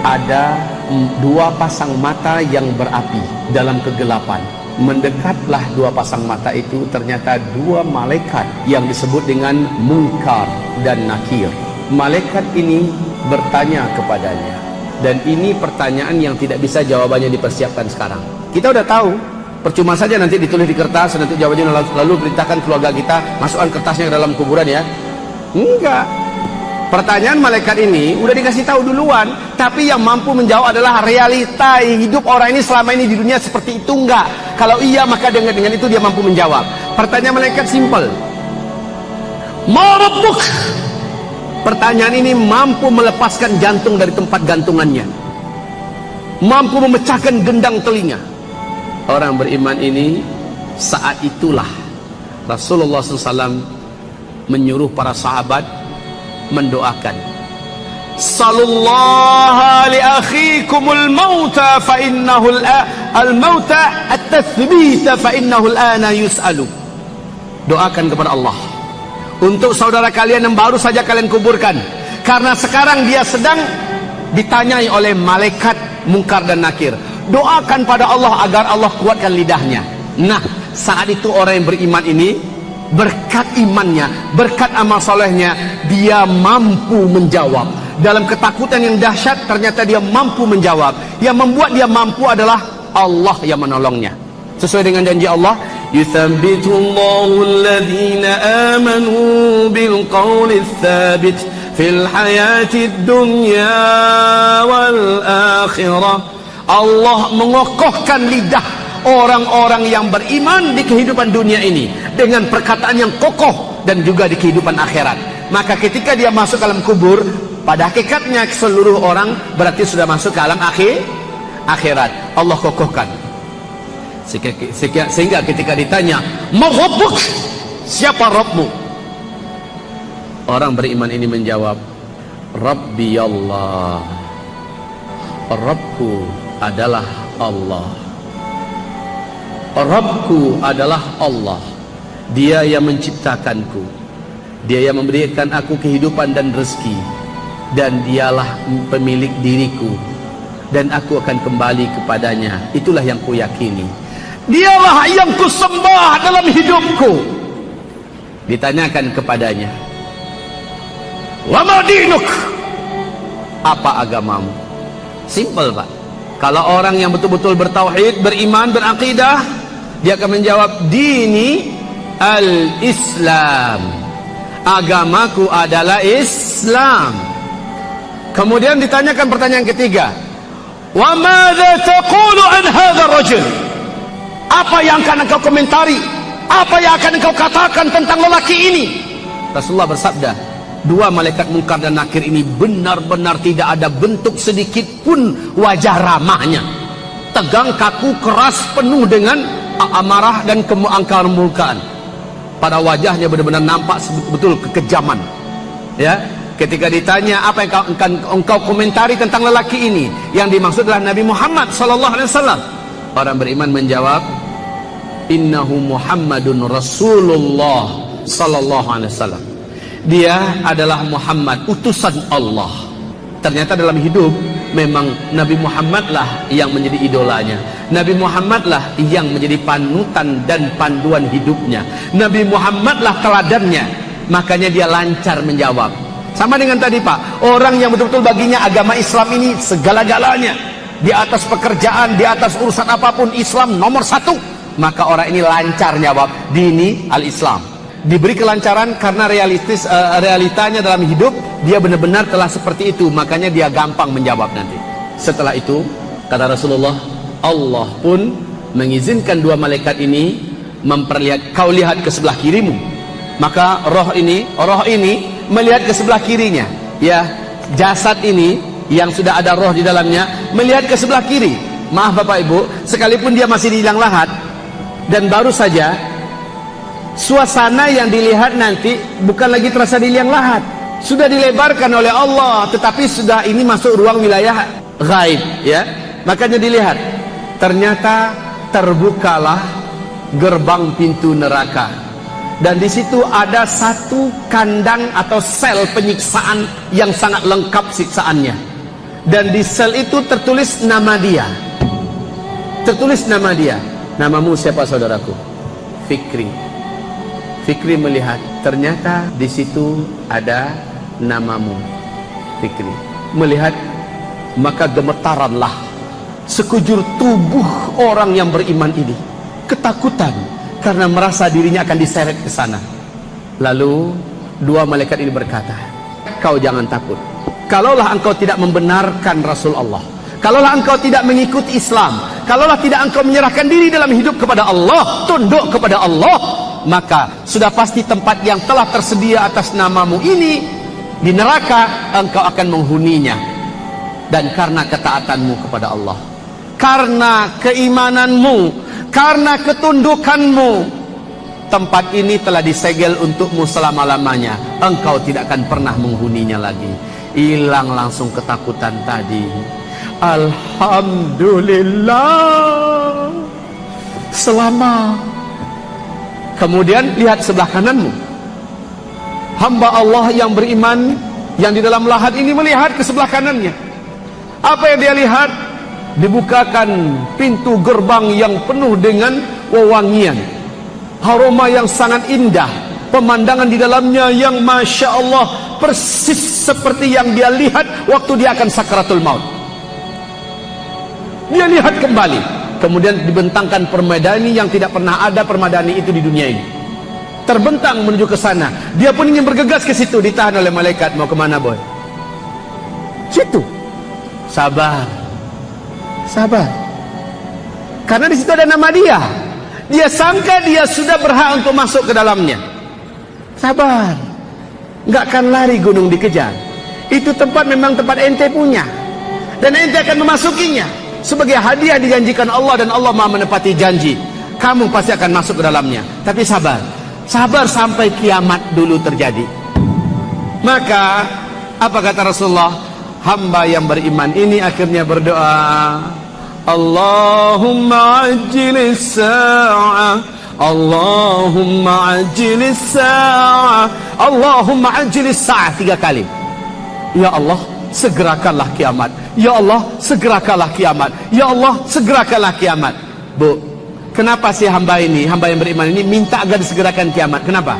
ada dua pasang mata yang berapi dalam kegelapan. Mendekatlah dua pasang mata itu, ternyata dua malaikat yang disebut dengan Munkar dan Nakir. Malaikat ini bertanya kepadanya, dan ini pertanyaan yang tidak bisa jawabannya dipersiapkan sekarang. Kita udah tahu, percuma saja nanti ditulis di kertas, nanti jawabannya lalu perintahkan keluarga kita masukkan kertasnya ke dalam kuburan ya. Enggak. Pertanyaan malaikat ini udah dikasih tahu duluan, tapi yang mampu menjawab adalah realita hidup orang ini selama ini di dunia seperti itu enggak. Kalau iya, maka dengan itu dia mampu menjawab. Pertanyaan malaikat simpel. Ma rabbuk? Pertanyaan ini mampu melepaskan jantung dari tempat gantungannya, mampu memecahkan gendang telinga. Orang beriman ini, saat itulah Rasulullah SAW menyuruh para sahabat mendoakan, Sallallahu li akhikumul mauta fa innahu al-mauta at-tathbita fa innahu al-ana yus'alu. Doakan kepada Allah untuk saudara kalian yang baru saja kalian kuburkan, karena sekarang dia sedang ditanyai oleh malaikat Munkar dan Nakir. Doakan pada Allah agar Allah kuatkan lidahnya. Nah, saat itu orang yang beriman ini, berkat imannya, berkat amal solehnya, dia mampu menjawab. Dalam ketakutan yang dahsyat, ternyata dia mampu menjawab. Yang membuat dia mampu adalah Allah yang menolongnya. Sesuai dengan janji Allah, yuthabbitullahu alladhina amanu bil qawli tsabit fil hayatid dunya wal akhirah. Allah mengokohkan lidah orang-orang yang beriman di kehidupan dunia ini dengan perkataan yang kokoh, dan juga di kehidupan akhirat. Maka ketika dia masuk ke alam kubur, pada hakikatnya seluruh orang berarti sudah masuk ke alam akhirat. Allah kokohkan sehingga ketika ditanya, "Ma rabbuk?" Siapa Rabbmu? Orang beriman ini menjawab, Rabbi Allah. Rabbku adalah Allah. Rabbku adalah Allah. Dia yang menciptakanku, dia yang memberikan aku kehidupan dan rezeki, dan dialah pemilik diriku, dan aku akan kembali kepadanya. Itulah yang kuyakini. Dialah yang kusembah dalam hidupku. Ditanyakan kepadanya, wa ma dinuk? Apa agamamu? Simple, Pak. Kalau orang yang betul-betul bertauhid, beriman, berakidah, dia akan menjawab, dini al-Islam. Agamaku adalah Islam. Kemudian ditanyakan pertanyaan ketiga, wa madza taqulu an hadzal rajul? Apa yang akan engkau komentari? Apa yang akan engkau katakan tentang lelaki ini? Rasulullah bersabda, dua malaikat Munkar dan Nakir ini benar-benar tidak ada bentuk sedikit pun wajah ramahnya. Tegang, kaku, keras, penuh dengan amarah dan kemurkaan. Pada wajahnya benar-benar nampak betul kekejaman. Ya, ketika ditanya apa yang engkau komentari tentang lelaki ini, yang dimaksud adalah Nabi Muhammad SAW. Orang beriman menjawab, innahu Muhammadun Rasulullah sallallahu alaihi wasallam. Dia adalah Muhammad, utusan Allah. Ternyata dalam hidup memang Nabi Muhammad lah yang menjadi idolanya. Nabi Muhammad lah yang menjadi panutan dan panduan hidupnya. Nabi Muhammad lah teladannya. Makanya dia lancar menjawab. Sama dengan tadi, Pak, orang yang betul-betul baginya agama Islam ini segala-galanya. Di atas pekerjaan, di atas urusan apapun, Islam nomor satu. Maka orang ini lancar jawab, dini al-Islam. Diberi kelancaran karena realitanya dalam hidup, dia benar-benar telah seperti itu. Makanya dia gampang menjawab nanti. Setelah itu, kata Rasulullah, Allah pun mengizinkan dua malaikat ini memperlihat, kau lihat ke sebelah kirimu. Maka roh ini melihat ke sebelah kirinya. Ya, jasad ini yang sudah ada roh di dalamnya melihat ke sebelah kiri. Maaf Bapak Ibu, sekalipun dia masih di liang lahat dan baru saja, suasana yang dilihat nanti bukan lagi terasa di liang lahat, sudah dilebarkan oleh Allah, tetapi sudah ini masuk ruang wilayah gaib, ya. Makanya dilihat, ternyata terbukalah gerbang pintu neraka, dan di situ ada satu kandang atau sel penyiksaan yang sangat lengkap siksaannya. dan di sel itu tertulis nama dia. Tertulis nama dia. Namamu siapa saudaraku? Fikri. Fikri melihat, ternyata di situ ada namamu, Fikri. Melihat, maka gemetaranlah sekujur tubuh orang yang beriman ini, ketakutan karena merasa dirinya akan diseret ke sana. Lalu dua malaikat ini berkata, kau jangan takut. Kalaulah engkau tidak membenarkan Rasul Allah, kalaulah engkau tidak mengikuti Islam, kalaulah tidak engkau menyerahkan diri dalam hidup kepada Allah, tunduk kepada Allah, maka sudah pasti tempat yang telah tersedia atas namamu ini di neraka engkau akan menghuninya. Dan karena ketaatanmu kepada Allah, karena keimananmu, karena ketundukanmu, tempat ini telah disegel untukmu selama-lamanya. Engkau tidak akan pernah menghuninya lagi. Hilang langsung ketakutan tadi. Alhamdulillah. Selama. Kemudian lihat sebelah kananmu. Hamba Allah yang beriman yang di dalam lahat ini melihat ke sebelah kanannya. Apa yang dia lihat? Dibukakan pintu gerbang yang penuh dengan wewangian, aroma yang sangat indah, pemandangan di dalamnya yang Masya Allah persis seperti yang dia lihat waktu dia akan sakaratul maut. Dia lihat kembali, kemudian dibentangkan permadani yang tidak pernah ada permadani itu di dunia ini. Terbentang menuju ke sana. Dia pun ingin bergegas ke situ, ditahan oleh malaikat. Mau kemana boy? Situ. Sabar. Sabar. Karena di situ ada nama dia. Dia sangka dia sudah berhak untuk masuk ke dalamnya. Sabar. Nggak akan lari gunung dikejar. Itu tempat memang tempat ente punya. Dan ente akan memasukinya. Sebagai hadiah dijanjikan Allah, dan Allah Maha menepati janji. Kamu pasti akan masuk ke dalamnya. Tapi sabar. Sabar sampai kiamat dulu terjadi. Maka apa kata Rasulullah? Hamba yang beriman ini akhirnya berdoa, Allahumma ajjilis sa'ah, Allahumma ajjilis sa'ah, Allahumma ajjilis sa'ah 3 kali. Ya Allah, segerakanlah kiamat. Ya Allah, segerakanlah kiamat. Ya Allah, segerakanlah kiamat. Bu, kenapa sih hamba ini, hamba yang beriman ini minta agar disegerakan kiamat? Kenapa?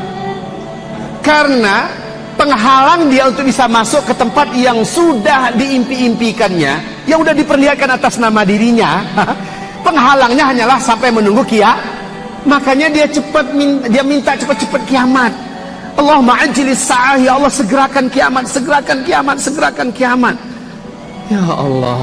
Karena penghalang dia untuk bisa masuk ke tempat yang sudah diimpi-impikannya, yang sudah diperlihatkan atas nama dirinya. Penghalangnya hanyalah sampai menunggu kiamat. Makanya dia minta cepat-cepat kiamat. Allahumma ajlis sa'ah, ya Allah segerakan kiamat, segerakan kiamat, segerakan kiamat. Ya Allah,